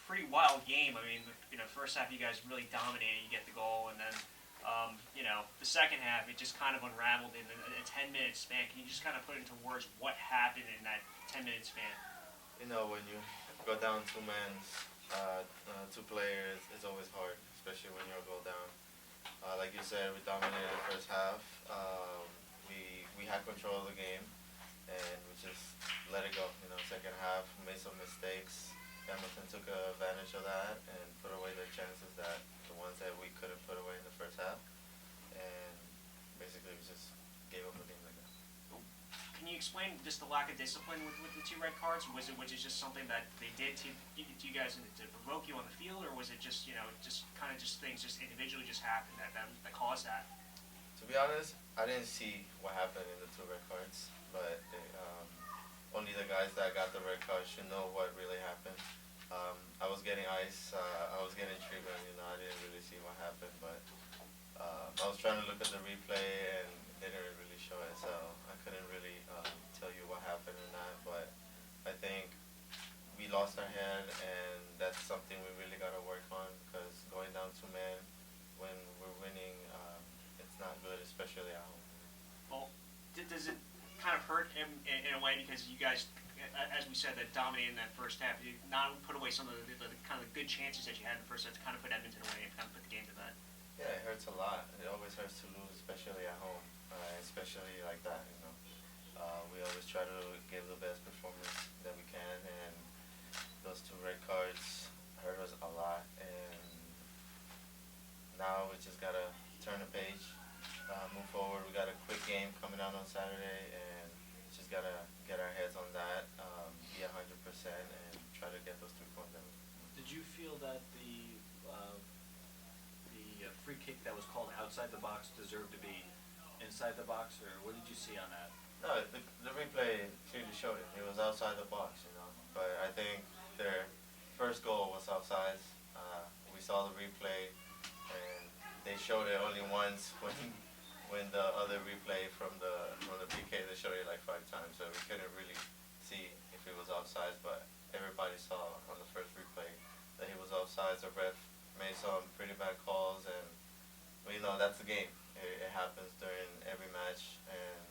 pretty wild game. I mean, first half you guys really dominated. You get the goal, and then the second half it just kind of unraveled in a 10-minute span. Can you just kind of put into words what happened in that 10-minute span? When you go down two men, two players, it's always hard, especially when you're a goal down. Like you said, we dominated the first half. We had control of the game, and we just let it go. Second half, we made some mistakes. Edmonton took advantage of that and put away their chances, that the ones that we couldn't put away in the first half. And basically, we just gave up the game like that. Can you explain just the lack of discipline with the two red cards? Was it just something that they did to you guys to provoke you on the field, or was it just things just individually just happened that caused that? To be honest, I didn't see what happened in the two red cards, but only the guys that got the red cards should know what really happened. I was getting ice, I was getting treatment. I didn't really see what happened, but I was trying to look at the replay and they didn't really show it, so I couldn't really tell you what happened in that. But I think we lost our head, and that's something we really got to work on, because going down two men when we're winning, it's not good, especially at home. Well, does it kind of hurt in a way, because you guys, as we said, that dominated in that first half, you not put away some of the kind of the good chances that you had in the first half to kind of put Edmonton away and kind of put the game to bed? Yeah, it hurts a lot. It always hurts to lose, especially at home, especially like that. We always try to give the best performance that we can, and those two red cards hurt us a lot. And now we just gotta turn the page, move forward. We got a quick game coming out on Saturday, and just gotta get our heads on that, be 100%, and try to get those 3 points out. Did you feel that the free kick that was called outside the box deserved to be inside the box, or what did you see on that? No, the replay clearly showed it. It was outside the box, But I think their first goal was offside. We saw the replay, and they showed it only once when the other replay from the PK, they showed it like 5 times, so we couldn't really see if it was offside. But everybody saw on the first replay that he was offside. The ref made some pretty bad calls, and that's the game. It happens during every match, and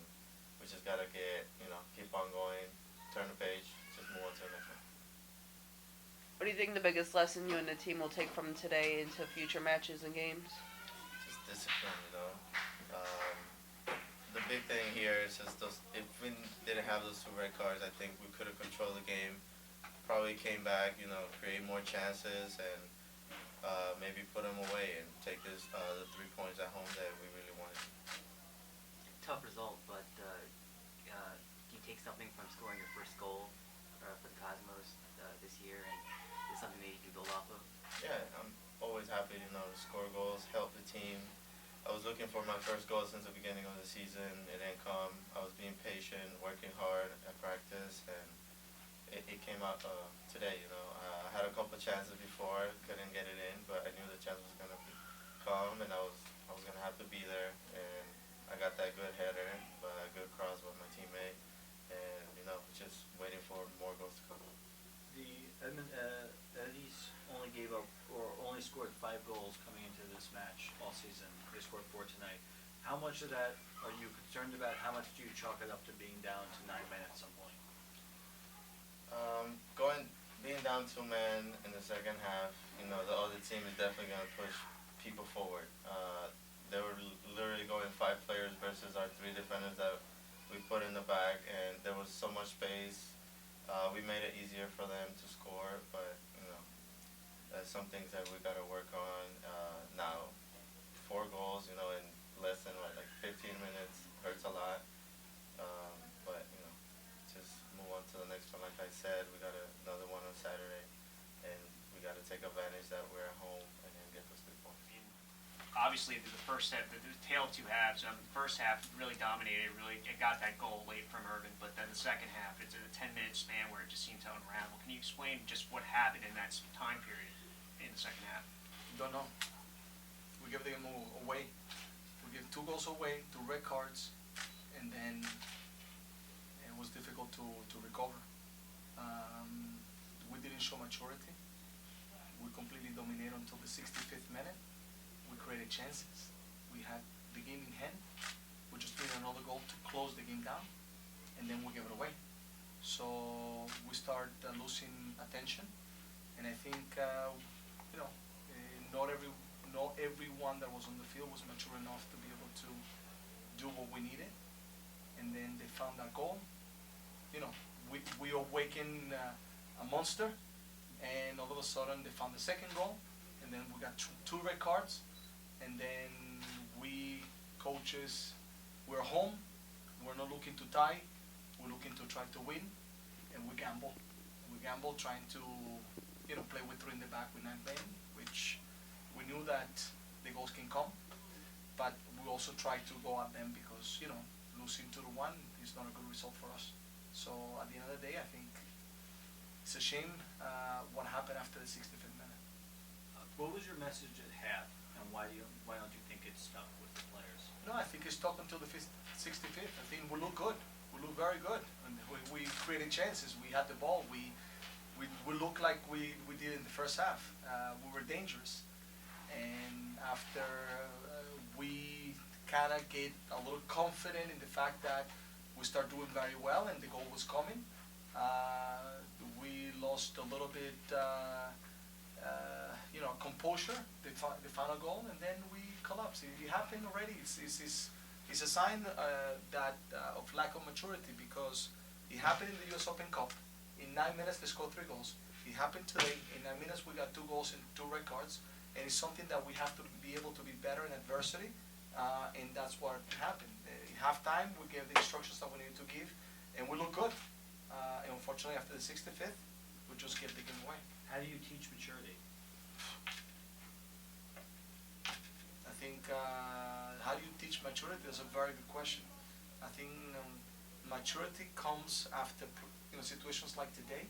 we just gotta keep on going, turn the page, just move on to the next one. What do you think the biggest lesson you and the team will take from today into future matches and games? Just discipline, The big thing here is just if we didn't have those 2 red cards, I think we could have controlled the game, probably came back, create more chances, and maybe put them away and take the 3 points at home that we really wanted. Tough result, but do you take something from scoring your first goal for the Cosmos this year, and is something that you can build off of? Yeah, I'm always happy to score goals, help the team. I was looking for my first goal since the beginning of the season. It didn't come. I was being patient, working hard at practice, and it came out today. I had a couple chances before, couldn't get it in, but I knew the chance was gonna come, and I was gonna have to be there. And I got that good header, but a good cross with my teammate, and just waiting for more goals to come. The Eddies only scored 5 goals coming into this match all season. They scored 4 tonight. How much of that are you concerned about? How much do you chalk it up to being down to 9 men at some point? Being down 2 men in the second half, the other team is definitely going to push people forward. They were literally going 5 players versus our 3 defenders that we put in the back, and there was so much space. We made it easier for them to score, but that's some things that we got to work on now. 4 goals, in less than 15 minutes hurts a lot. But just move on to the next one. Like I said, we got another one on Saturday, and we got to take advantage that we're at home and then get those 3 points. Obviously, the first half, the tale of 2 halves. The first half really dominated. It got that goal late from Irvin, but then the second half, it's a 10-minute span where it just seemed to unravel. Can you explain just what happened in that time period in the second half? Don't know. We gave the game away. We gave 2 goals away, 2 red cards, and then it was difficult to recover. We didn't show maturity. We completely dominated until the 65th minute. We created chances. We had the game in hand. We just needed another goal to close the game down, and then we gave it away. So we start losing attention, and I think not everyone that was on the field was mature enough to be able to do what we needed. And then they found that goal. We awakened a monster, and all of a sudden they found the second goal, and then we got two red cards, and then we coaches, we're home, we're not looking to tie, we're looking to try to win, and we gamble. We gamble trying to play with three in the back with 9 playing, which we knew that the goals can come, but we also try to go at them because losing 2-1 is not a good result for us. So at the end of the day, I think it's a shame what happened after the 65th minute. What was your message at half, and why don't you think it stuck with the players? No, I think it stuck until the 65th. I think we look good. We look very good. And we created chances. We had the ball. We looked like we did in the first half. We were dangerous. And after we kind of get a little confident in the fact that we start doing very well and the goal was coming, we lost a little bit, composure, the final goal, and then we collapsed. It happened already. It's a sign that of lack of maturity, because it happened in the US Open Cup. In 9 minutes, they scored 3 goals. It happened today. In 9 minutes, we got 2 goals and 2 red cards. And it's something that we have to be able to be better in adversity, and that's what happened. In halftime, we gave the instructions that we needed to give, and we look good. And unfortunately, after the 65th, we just gave the game away. How do you teach maturity? I think, how do you teach maturity? That's a very good question. I think maturity comes after situations like today,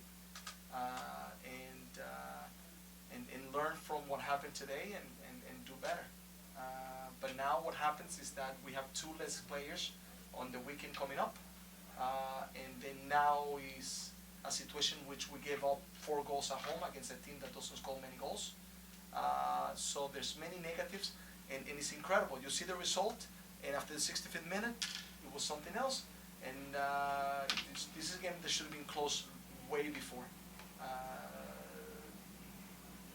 and learn from what happened today and do better. But now what happens is that we have 2 less players on the weekend coming up, and then now is a situation which we gave up 4 goals at home against a team that doesn't score many goals. So there's many negatives, and it's incredible. You see the result, and after the 65th minute, it was something else. And this is a game that should have been close way before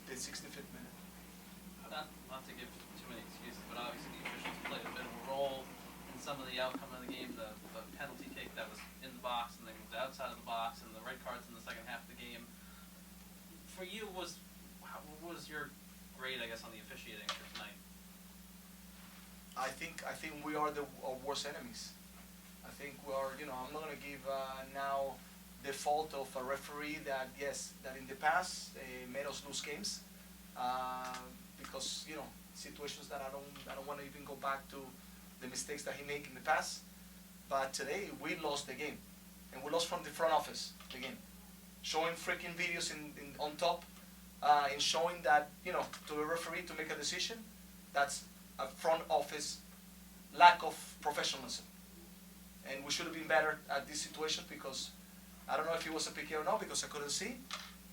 the 65th minute. Not to give too many excuses, but obviously the officials played a bit of a role in some of the outcome of the game. The penalty kick that was in the box and then was outside of the box, and the red cards in the second half of the game. For you, what was your grade, I guess, on the officiating for tonight? I think we are our worst enemies. I think we are. I'm not going to give now the fault of a referee that in the past made us lose games, because situations that I don't want to even go back to the mistakes that he made in the past. But today we lost the game, and we lost from the front office again, showing freaking videos on top, and showing that to the referee to make a decision. That's a front office lack of professionalism, and we should have been better at this situation, because I don't know if he was a PK or not, because I couldn't see,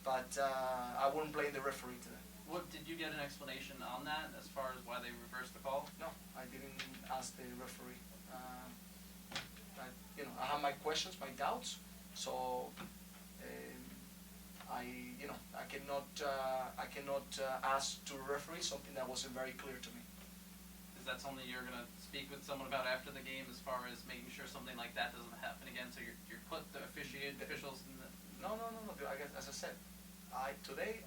but I wouldn't blame the referee today. Did you get an explanation on that as far as why they reversed the call? No, I didn't ask the referee. I have my questions, my doubts, so I cannot ask to referee something that wasn't very clear to me. Is that something you're going to speak with someone about after the game, as far as making sure something like that doesn't happen again? So you're put the officials in the... No. I guess, as I said, today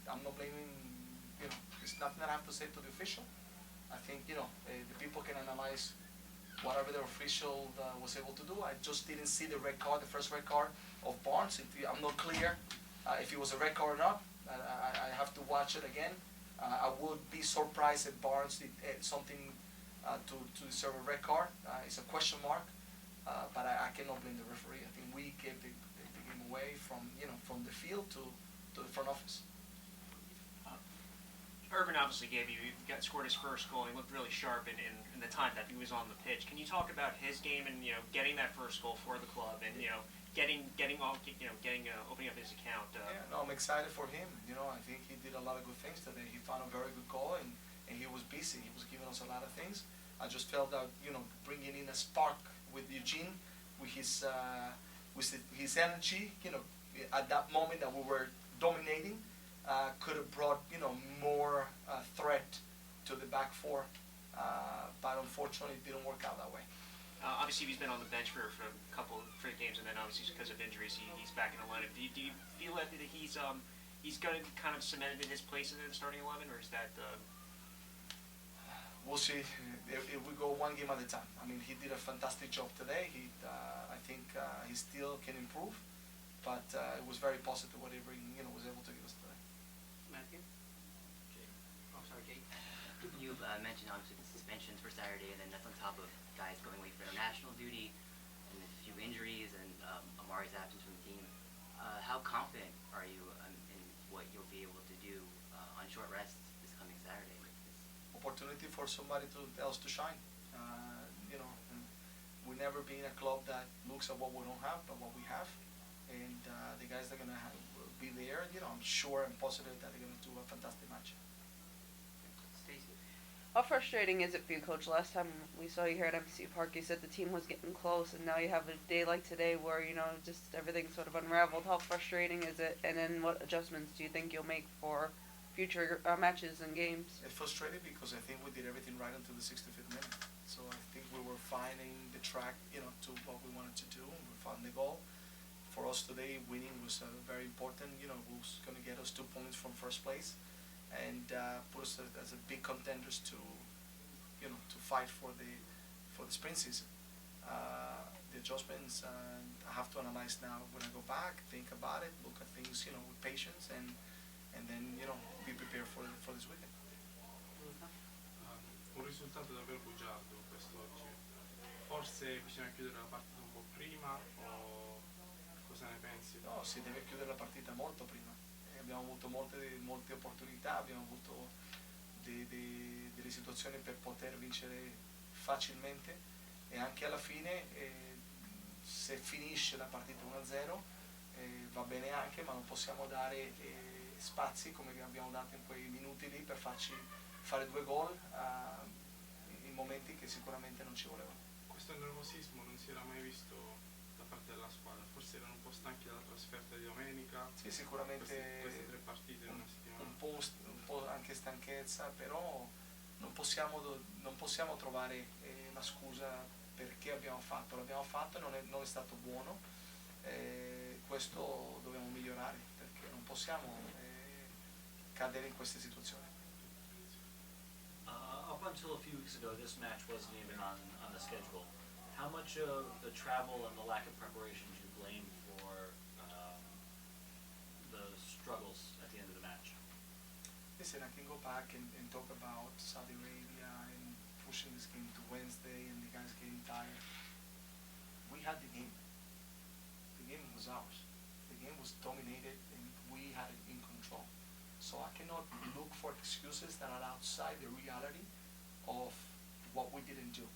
I'm not blaming. There's nothing that I have to say to the official. I think the people can analyze whatever the official was able to do. I just didn't see the red card, the first red card of Barnes. I'm not clear if it was a red card or not. I have to watch it again. I would be surprised if Barnes did something to deserve a red card. It's a question mark, but I cannot blame the referee. I think we gave the game away from the field to the front office. Irvin obviously scored his first goal. He looked really sharp in the time that he was on the pitch. Can you talk about his game and getting that first goal for the club, and opening up his account. Yeah, no, I'm excited for him. I think he did a lot of good things today. He found a very good goal, and he was busy. He was giving us a lot of things. I just felt that, bringing in a spark with Eugene, with his energy, at that moment that we were dominating, could have brought, more threat to the back four. But unfortunately, it didn't work out that way. Obviously, he's been on the bench for a couple of games, and then obviously because of injuries, he's back in the lineup. Do you feel that he's going to kind of cemented in his place in the starting 11, or is that? We'll see if we go one game at a time. I mean, he did a fantastic job today. I think he still can improve, but it was very positive whatever he was able to give us today. Matthew? Jake. You mentioned obviously the suspensions for Saturday, and then that's on top of guys going away for international duty, and a few injuries, and Amari's absence from the team. How confident are you in what you'll be able to do on short rests this coming Saturday? Opportunity for somebody else to shine. We've never been a club that looks at what we don't have, but what we have, and the guys that are gonna be there. I'm sure and positive that they're gonna do a fantastic match. How frustrating is it for you, Coach? Last time we saw you here at MCU Park, you said the team was getting close, and now you have a day like today where, just everything sort of unraveled. How frustrating is it? And then what adjustments do you think you'll make for future matches and games? It's frustrating because I think we did everything right until the 65th minute. So I think we were finding the track, to what we wanted to do, and we found the goal. For us today, winning was very important. It was going to get us 2 points from first place, and put us as a big contenders to fight for the spring season. The adjustments I have to analyze now when I go back, think about it, look at things with patience, and then be prepared for this weekend. Un risultato davvero bugiardo quest'oggi. Forse bisogna chiudere la partita un po' prima, o cosa ne pensi? No, si deve chiudere la partita molto prima. Abbiamo avuto molte opportunità, abbiamo avuto delle situazioni per poter vincere facilmente, e anche alla fine se finisce la partita 1-0 va bene anche, ma non possiamo dare spazi come abbiamo dato in quei minuti lì per farci fare 2 gol in momenti che sicuramente non ci volevano. Questo nervosismo non si era mai visto da parte della squadra, forse erano un po' stanchi dalla trasferta di domenica. Sì, sicuramente queste 3 partite in una settimana. Un po' anche stanchezza, però non possiamo trovare una scusa perché l'abbiamo fatto e non è stato buono. Questo dobbiamo migliorare, perché non possiamo cadere in queste situazioni. Up until a few weeks ago, this match wasn't even on the schedule. How much of the travel and the lack of preparation do you blame for the struggles at the end of the match? Listen, I can go back and talk about Saudi Arabia and pushing this game to Wednesday and the guys getting tired. We had the game. The game was ours. The game was dominated and we had it in control. So I cannot look for excuses that are outside the reality of what we didn't do.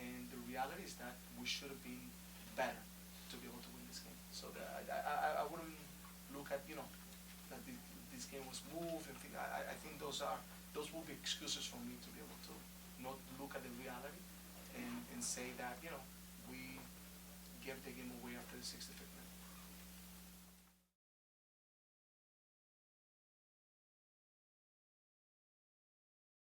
And the reality is that we should have been better to be able to win this game. So I wouldn't look at, that this game was moved and think, I think those will be excuses for me to be able to not look at the reality and say that, we gave the game away after the 65th minute.